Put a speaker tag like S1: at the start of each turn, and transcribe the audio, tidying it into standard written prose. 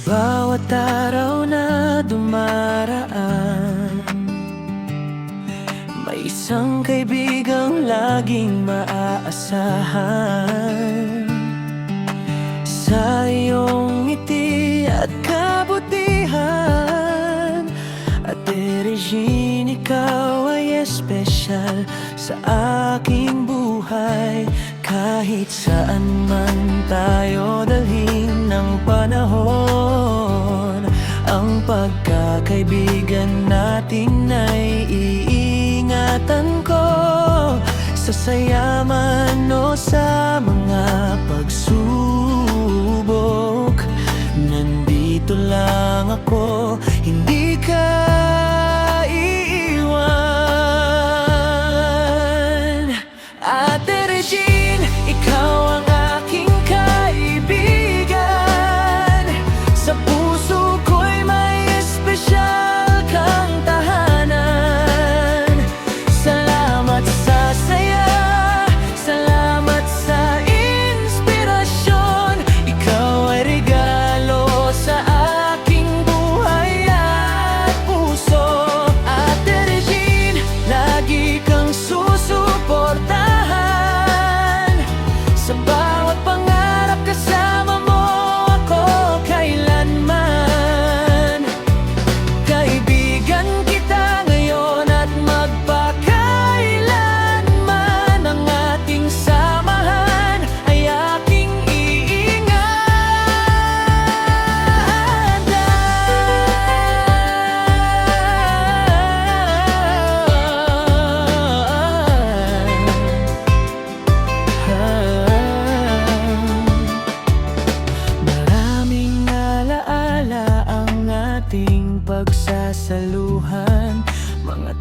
S1: bawat araw na dumaraan, may isang kaibigang laging maaasahan. Sa iyong ngiti at kabutihan, Ate Regine, ikaw ay espesyal sa aking buhay. Kahit saan man tayo dalhin ng panahon, ang pagkakaibigan natin ay iingatan ko. Sa saya man o sa mga pagsubok, nandito lang ako, hindi ka iiwan. Ate Regine, ikaw ang aking kaibigan. Sa puso ko'y may espesyal kang tahanan. Salamat sa saya, salamat sa inspirasyon. Ikaw ay regalo sa aking buhay at puso. Ate Regine, lagi kang susuportahan. Sa bawat pangarap kasama mo ako kailanman. Kaibigan kita ngayon at magpakailanman. Ang ating samahan ay aking iingatan. Maraming alaala ang ating pagsasaluhan, mga